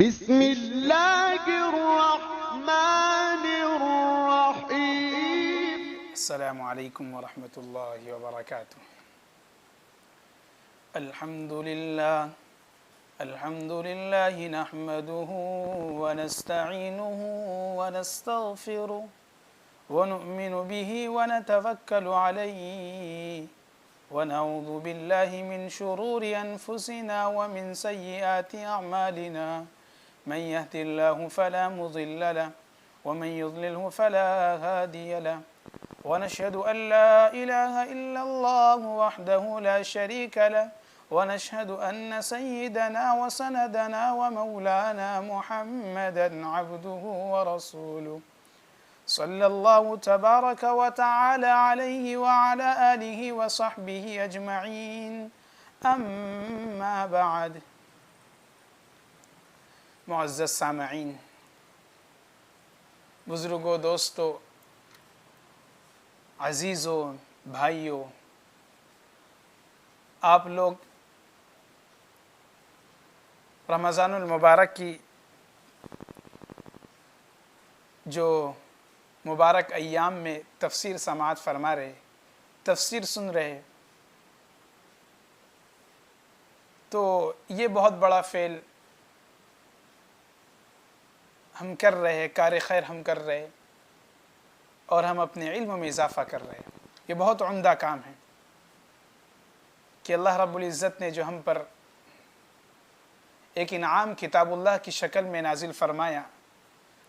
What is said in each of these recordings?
بسم اللہ الرحمن الرحیم۔ السلام علیکم ورحمۃ اللہ وبرکاتہ۔ الحمد للہ نحمده ونستعینه ونستغفره ونؤمن به ونتوکل علیہ ونعوذ باللہ من شرور انفسنا ومن سیئات اعمالنا من يهد الله فلا مضل له ومن يضلله فلا هادي له ونشهد أن لا إله إلا الله وحده لا شريك له ونشهد أن سيدنا وسندنا ومولانا محمدا عبده ورسوله صلى الله تبارك وتعالى عليه وعلى آله وصحبه أجمعين أما بعد۔ معزز سامعین، بزرگوں، دوستوں، عزیزوں، بھائیوں، آپ لوگ رمضان المبارک کی جو مبارک ایام میں تفسیر سماعت فرما رہے، تفسیر سن رہے، تو یہ بہت بڑا فعل ہم کر رہے ہیں، کار خیر ہم کر رہے اور ہم اپنے علم میں اضافہ کر رہے ہیں۔ یہ بہت عمدہ کام ہے کہ اللہ رب العزت نے جو ہم پر ایک انعام کتاب اللہ کی شکل میں نازل فرمایا،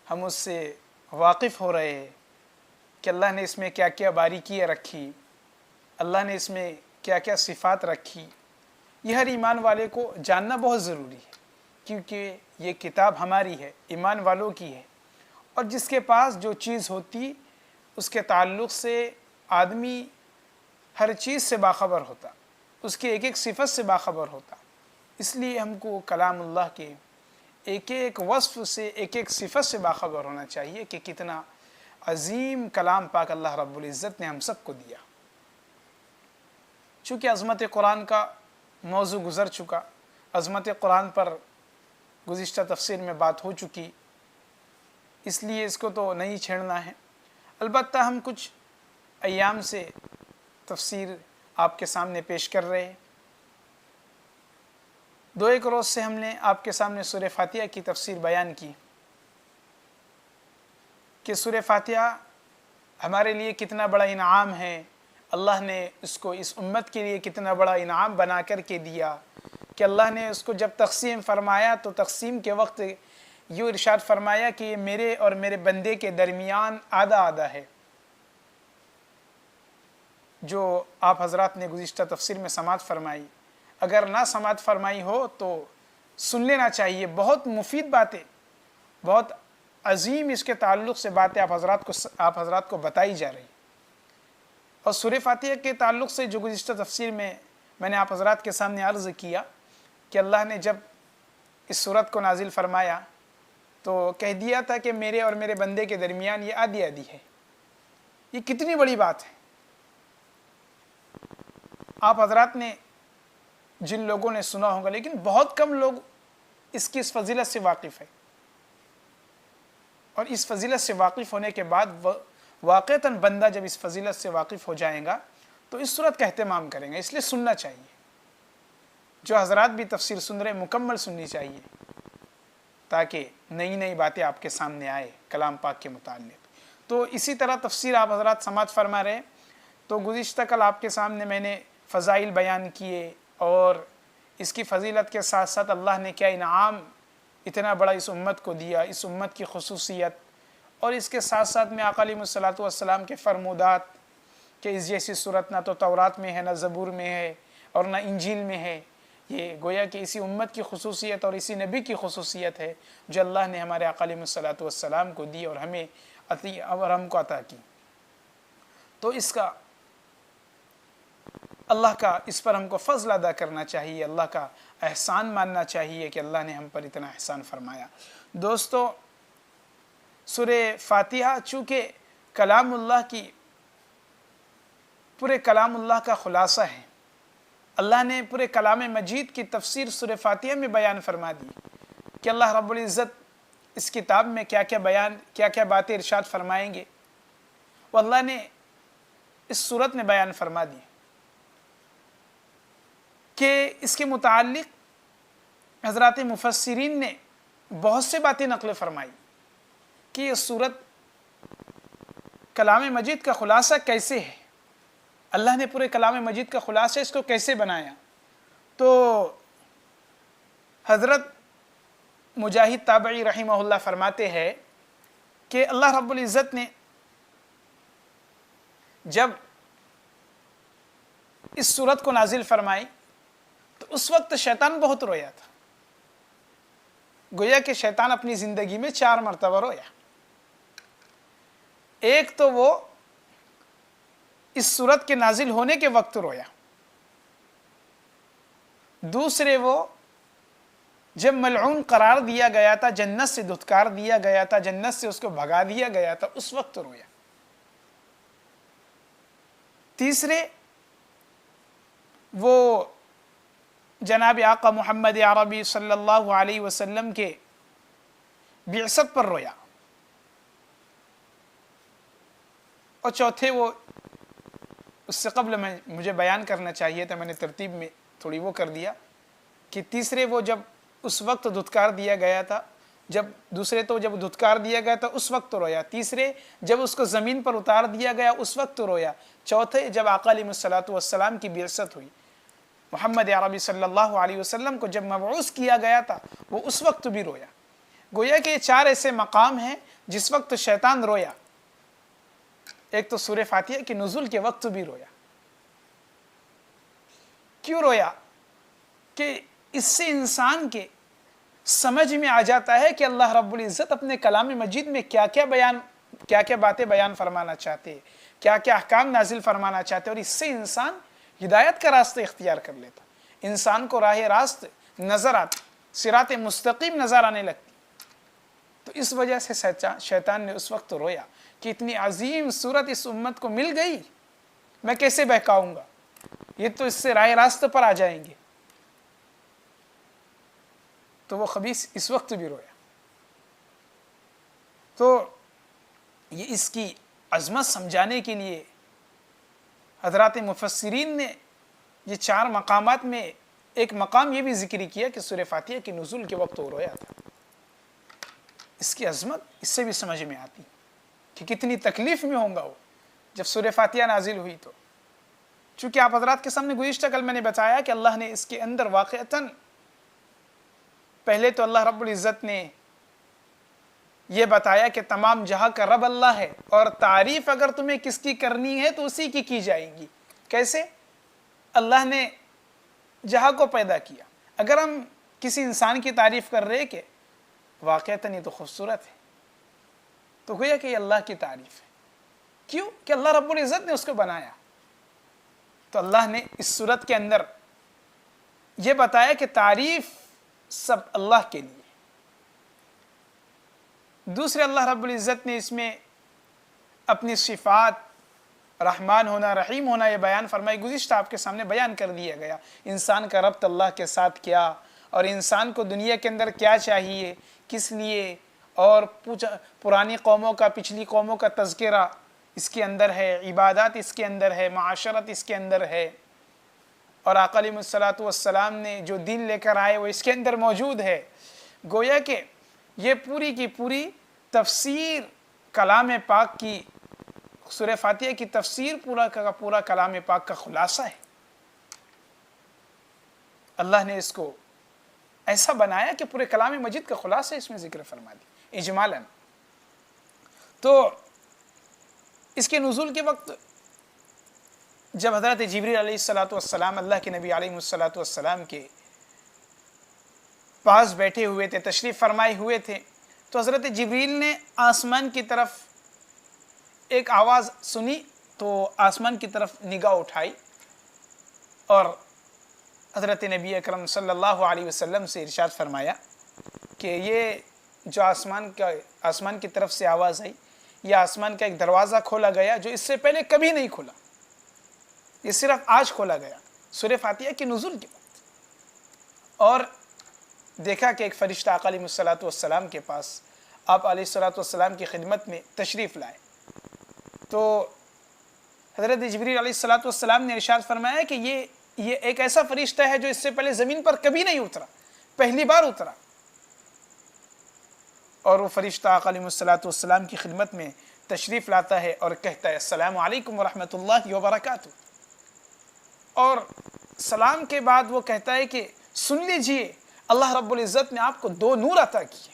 ہم اس سے واقف ہو رہے ہیں کہ اللہ نے اس میں کیا کیا باریکیاں رکھی، اللہ نے اس میں کیا کیا صفات رکھی۔ یہ ہر ایمان والے کو جاننا بہت ضروری ہے، کیونکہ یہ کتاب ہماری ہے، ایمان والوں کی ہے، اور جس کے پاس جو چیز ہوتی اس کے تعلق سے آدمی ہر چیز سے باخبر ہوتا، اس کے ایک ایک صفت سے باخبر ہوتا۔ اس لیے ہم کو کلام اللہ کے ایک ایک وصف سے، ایک ایک صفت سے باخبر ہونا چاہیے کہ کتنا عظیم کلام پاک اللہ رب العزت نے ہم سب کو دیا۔ چونکہ عظمت قرآن کا موضوع گزر چکا، عظمت قرآن پر گزشتہ تفسیر میں بات ہو چکی، اس لیے اس کو تو نہیں چھیڑنا ہے۔ البتہ ہم کچھ ایام سے تفسیر آپ کے سامنے پیش کر رہے ہیں۔ دو ایک روز سے ہم نے آپ کے سامنے سورہ فاتحہ کی تفسیر بیان کی کہ سورہ فاتحہ ہمارے لیے کتنا بڑا انعام ہے، اللہ نے اس کو اس امت کے لیے کتنا بڑا انعام بنا کر کے دیا کہ اللہ نے اس کو جب تقسیم فرمایا تو تقسیم کے وقت یوں ارشاد فرمایا کہ یہ میرے اور میرے بندے کے درمیان آدھا آدھا ہے۔ جو آپ حضرات نے گزشتہ تفسیر میں سماعت فرمائی، اگر نہ سماعت فرمائی ہو تو سن لینا چاہیے۔ بہت مفید باتیں، بہت عظیم اس کے تعلق سے باتیں آپ حضرات کو بتائی جا رہی۔ اور سورہ فاتحہ کے تعلق سے جو گزشتہ تفسیر میں نے آپ حضرات کے سامنے عرض کیا کہ اللہ نے جب اس سورت کو نازل فرمایا تو کہہ دیا تھا کہ میرے اور میرے بندے کے درمیان یہ آدھی آدھی ہے۔ یہ کتنی بڑی بات ہے۔ آپ حضرات نے جن لوگوں نے سنا ہوگا، لیکن بہت کم لوگ اس کی اس فضیلت سے واقف ہے، اور اس فضیلت سے واقف ہونے کے بعد واقعتاً بندہ جب اس فضیلت سے واقف ہو جائے گا تو اس صورت کا اہتمام کریں گا۔ اس لیے سننا چاہیے۔ جو حضرات بھی تفسیر سن رہے مکمل سننی چاہیے تاکہ نئی نئی باتیں آپ کے سامنے آئے کلام پاک کے متعلق۔ تو اسی طرح تفسیر آپ حضرات سماعت فرما رہے، تو گزشتہ کل آپ کے سامنے میں نے فضائل بیان کیے اور اس کی فضیلت کے ساتھ ساتھ اللہ نے کیا انعام اتنا بڑا اس امت کو دیا، اس امت کی خصوصیت، اور اس کے ساتھ ساتھ میں آقا علیہ الصلوۃ والسلام کے فرمودات کہ اس جیسی صورت نہ تو تورات میں ہے، نہ زبور میں ہے، اور نہ انجیل میں ہے۔ یہ گویا کہ اسی امت کی خصوصیت اور اسی نبی کی خصوصیت ہے جو اللہ نے ہمارے آقا علیہ الصلوۃ والسلام کو دی اور ہم کو عطا کی۔ تو اس کا اللہ کا اس پر ہم کو فضل ادا کرنا چاہیے، اللہ کا احسان ماننا چاہیے کہ اللہ نے ہم پر اتنا احسان فرمایا۔ دوستو، سورہ فاتحہ چونکہ کلام اللہ کی پورے کلام اللہ کا خلاصہ ہے، اللہ نے پورے کلام مجید کی تفسیر سورہ فاتحہ میں بیان فرما دی، کہ اللہ رب العزت اس کتاب میں کیا کیا باتیں ارشاد فرمائیں گے، وہ اللہ نے اس صورت میں بیان فرما دی کہ اس کے متعلق حضرات مفسرین نے بہت سے باتیں نقل فرمائی کہ یہ صورت کلام مجید کا خلاصہ کیسے ہے، اللہ نے پورے کلام مجید کا خلاصہ اس کو کیسے بنایا۔ تو حضرت مجاہد تابعی رحمہ اللہ فرماتے ہیں کہ اللہ رب العزت نے جب اس صورت کو نازل فرمائی تو اس وقت شیطان بہت رویا تھا، گویا کہ شیطان اپنی زندگی میں 4 مرتبہ رویا۔ ایک تو وہ اس صورت کے نازل ہونے کے وقت رویا، دوسرے وہ جب ملعون قرار دیا گیا تھا، جنت سے دھتکار دیا گیا تھا، جنت سے اس کو بھگا دیا گیا تھا، اس وقت رویا، تیسرے وہ جناب آقا محمد عربی صلی اللہ علیہ وسلم کے بعثت پر رویا، اور چوتھے وہ اس سے قبل مجھے بیان کرنا چاہیے تھا، میں نے ترتیب میں تھوڑی وہ کر دیا کہ تیسرے وہ جب اس وقت دھتکار دیا گیا تھا، دوسرے تو جب دھتکار دیا گیا تھا اس وقت رویا، تیسرے جب اس کو زمین پر اتار دیا گیا اس وقت رویا، چوتھے جب آقا علیہ الصلوۃ والسلام کی بعثت ہوئی، محمد عربی صلی اللہ علیہ وسلم کو جب مبعوث کیا گیا تھا وہ اس وقت بھی رویا۔ گویا کہ یہ 4 ایسے مقام ہیں جس وقت شیطان رویا۔ ایک تو سورہ فاتحہ کی نزول کے وقت بھی رویا۔ کیوں رویا؟ کہ اس سے انسان کے سمجھ میں آ جاتا ہے کہ اللہ رب العزت اپنے کلام مجید میں کیا کیا باتیں بیان فرمانا چاہتے ہیں، کیا کیا احکام نازل فرمانا چاہتے ہیں، اور اس سے انسان ہدایت کا راستہ اختیار کر لیتا، انسان کو راہ راست نظر آتی، صراط مستقیم نظر آنے لگتی۔ تو اس وجہ سے شیطان نے اس وقت رویا کہ اتنی عظیم صورت اس امت کو مل گئی، میں کیسے بہکاؤں گا، یہ تو اس سے راہ راست پر آ جائیں گے۔ تو وہ خبیث اس وقت بھی رویا۔ تو یہ اس کی عظمت سمجھانے کے لیے حضرات مفسرین نے یہ 4 مقامات میں ایک مقام یہ بھی ذکر کیا کہ سورہ فاتحہ کی نزول کے وقت وہ رویا تھا۔ اس کی عظمت اس سے بھی سمجھ میں آتی کہ کتنی تکلیف میں ہوں گا وہ جب سورہ فاتحہ نازل ہوئی۔ تو چونکہ آپ حضرات کے سامنے گزشتہ کل میں نے بتایا کہ اللہ نے اس کے اندر واقعتاً پہلے تو اللہ رب العزت نے یہ بتایا کہ تمام جہاں کا رب اللہ ہے، اور تعریف اگر تمہیں کس کی کرنی ہے تو اسی کی جائے گی۔ کیسے؟ اللہ نے جہاں کو پیدا کیا، اگر ہم کسی انسان کی تعریف کر رہے کہ واقعتاً یہ تو خوبصورت ہے، تو گویا کہ یہ اللہ کی تعریف ہے۔ کیوں؟ کہ اللہ رب العزت نے اس کو بنایا۔ تو اللہ نے اس صورت کے اندر یہ بتایا کہ تعریف سب اللہ کے لیے۔ دوسرے اللہ رب العزت نے اس میں اپنی صفات رحمان ہونا، رحیم ہونا یہ بیان فرمائی، گزشتہ آپ کے سامنے بیان کر دیا گیا، انسان کا ربط اللہ کے ساتھ کیا، اور انسان کو دنیا کے اندر کیا چاہیے، کس لیے، اور پرانی قوموں کا، پچھلی قوموں کا تذکرہ اس کے اندر ہے، عبادات اس کے اندر ہے، معاشرت اس کے اندر ہے، اور آقا علیہ الصلوۃ والسلام نے جو دین لے کر آئے وہ اس کے اندر موجود ہے۔ گویا کہ یہ پوری کی پوری تفسیر کلام پاک کی، سورہ فاتحہ کی تفسیر پورا کا پورا کلام پاک کا خلاصہ ہے۔ اللہ نے اس کو ایسا بنایا کہ پورے کلام مجید کا خلاصہ اس میں ذکر فرما دی اجمالاً۔ تو اس کے نزول کے وقت جب حضرت جبریل علیہ الصلوۃ والسلام اللہ کے نبی علیہ الصلوۃ والسلام کے پاس بیٹھے ہوئے تھے، تشریف فرمائے ہوئے تھے، تو حضرت جبریل نے آسمان کی طرف ایک آواز سنی، تو آسمان کی طرف نگاہ اٹھائی اور حضرت نبی اکرم صلی اللہ علیہ وسلم سے ارشاد فرمایا کہ یہ جو آسمان کی طرف سے آواز آئی، یہ آسمان کا ایک دروازہ کھولا گیا جو اس سے پہلے کبھی نہیں کھلا، یہ صرف آج کھولا گیا سورہ فاتحہ کی نزول کے وقت۔ اور دیکھا کہ ایک فرشتہ آقا علیہ الصلوۃ والسلام کے پاس آپ علیہ الصلوۃ والسلام کی خدمت میں تشریف لائے، تو حضرت جبریل علیہ الصلوۃ والسلام نے ارشاد فرمایا کہ یہ ایک ایسا فرشتہ ہے جو اس سے پہلے زمین پر کبھی نہیں اترا، پہلی بار اترا، اور وہ فرشتہ آقا علیہ الصلوۃ والسلام کی خدمت میں تشریف لاتا ہے اور کہتا ہے السلام علیکم ورحمۃ اللہ وبرکاتہ، اور سلام کے بعد وہ کہتا ہے کہ سن لیجئے اللہ رب العزت نے آپ کو 2 نور عطا کیے،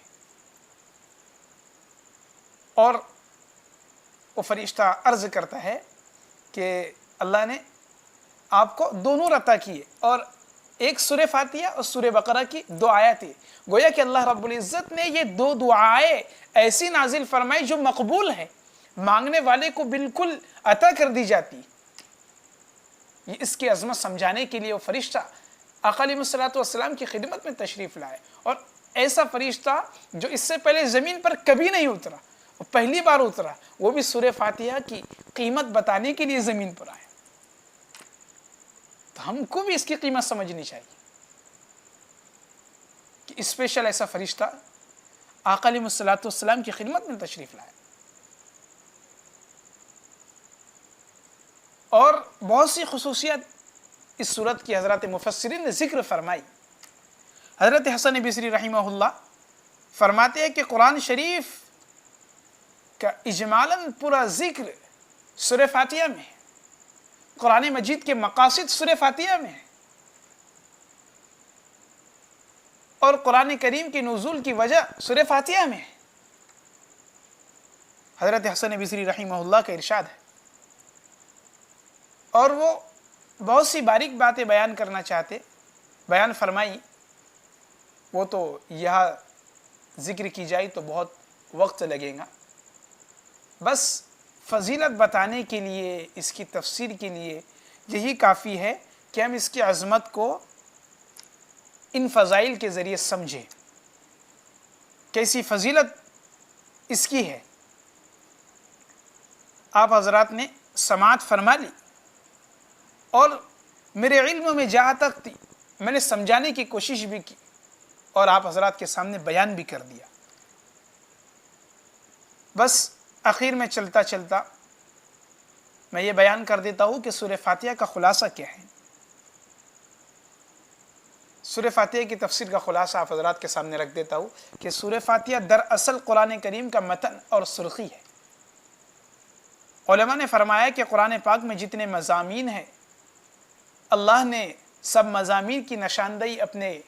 اور وہ فرشتہ عرض کرتا ہے کہ اللہ نے آپ کو 2 نور عطا کیے، اور ایک سورہ فاتحہ اور سورہ بقرہ کی 2 آیتیں، گویا کہ اللہ رب العزت نے یہ 2 دعائیں ایسی نازل فرمائی جو مقبول ہیں، مانگنے والے کو بالکل عطا کر دی جاتی۔ یہ اس کی عظمت سمجھانے کے لیے وہ فرشتہ آقا علیہ الصلوۃ والسلام کی خدمت میں تشریف لائے، اور ایسا فرشتہ جو اس سے پہلے زمین پر کبھی نہیں اترا، وہ پہلی بار اترا، وہ بھی سورہ فاتحہ کی قیمت بتانے کے لیے زمین پر آیا۔ تو ہم کو بھی اس کی قیمت سمجھنی چاہیے کہ اسپیشل ایسا فرشتہ آقا علیہ الصلوۃ والسلام کی خدمت میں تشریف لائے۔ اور بہت سی خصوصیات اس صورت کی حضرات مفسرین نے ذکر فرمائی۔ حضرت حسن بصری رحمہ اللہ فرماتے ہیں کہ قرآن شریف کا اجمالاً پورا ذکر سورہ فاتحہ میں ہے، قرآن مجید کے مقاصد سورہ فاتحہ میں ہے، اور قرآن کریم کے نزول کی وجہ سورہ فاتحہ میں ہے۔ حضرت حسن بصری رحمہ اللہ کا ارشاد ہے، اور وہ بہت سی باریک باتیں بیان کرنا چاہتے، بیان فرمائی، وہ تو یہاں ذکر کی جائے تو بہت وقت لگے گا، بس فضیلت بتانے کے لیے، اس کی تفسیر کے لیے یہی کافی ہے کہ ہم اس کی عظمت کو ان فضائل کے ذریعے سمجھیں، کیسی فضیلت اس کی ہے۔ آپ حضرات نے سماعت فرما لی، اور میرے علم میں جہاں تک تھی میں نے سمجھانے کی کوشش بھی کی، اور آپ حضرات کے سامنے بیان بھی کر دیا۔ بس آخر میں چلتا چلتا میں یہ بیان کر دیتا ہوں کہ سورہ فاتحہ کا خلاصہ کیا ہے۔ سورہ فاتحہ کی تفسیر کا خلاصہ آپ حضرات کے سامنے رکھ دیتا ہوں کہ سورہ فاتحہ دراصل قرآن کریم کا متن اور سرخی ہے۔ علماء نے فرمایا کہ قرآن پاک میں جتنے مضامین ہیں، اللہ نے سب مضامین کی نشاندہی اپنے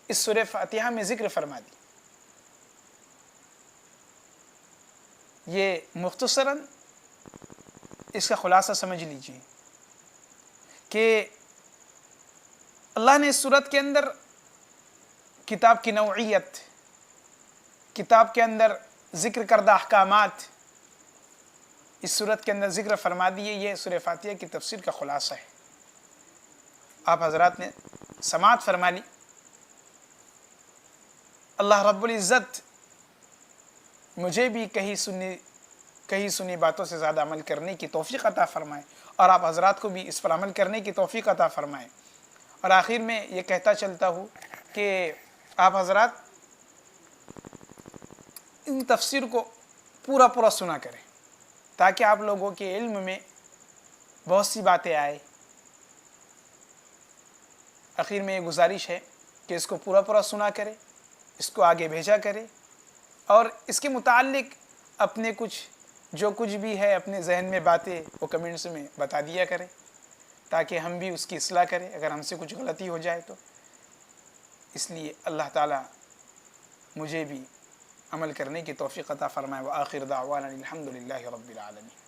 اس سورہ فاتحہ میں ذکر فرما دی۔ یہ مختصراً اس کا خلاصہ سمجھ لیجیے کہ اللہ نے اس سورت کے اندر کتاب کی نوعیت، کتاب کے اندر ذکر کردہ احکامات اس سورت کے اندر ذکر فرما دیے۔ یہ سورہ فاتحہ کی تفسیر کا خلاصہ ہے۔ آپ حضرات نے سماعت فرما لی۔ اللہ رب العزت مجھے بھی کہیں سنی باتوں سے زیادہ عمل کرنے کی توفیق عطا فرمائے، اور آپ حضرات کو بھی اس پر عمل کرنے کی توفیق عطا فرمائے۔ اور آخر میں یہ کہتا چلتا ہوں کہ آپ حضرات ان تفسیر کو پورا سنا کریں، تاکہ آپ لوگوں کے علم میں بہت سی باتیں آئے۔ آخر میں یہ گزارش ہے کہ اس کو پورا سنا کرے، اس کو آگے بھیجا کرے، اور اس کے متعلق اپنے جو کچھ بھی ہے اپنے ذہن میں باتیں وہ کمنٹس میں بتا دیا کرے، تاکہ ہم بھی اس کی اصلاح کریں اگر ہم سے کچھ غلطی ہو جائے تو۔ اس لیے اللہ تعالیٰ مجھے بھی عمل کرنے کی توفیق عطا فرمائے۔ وآخر دعوانا الحمد للہ رب العالمین۔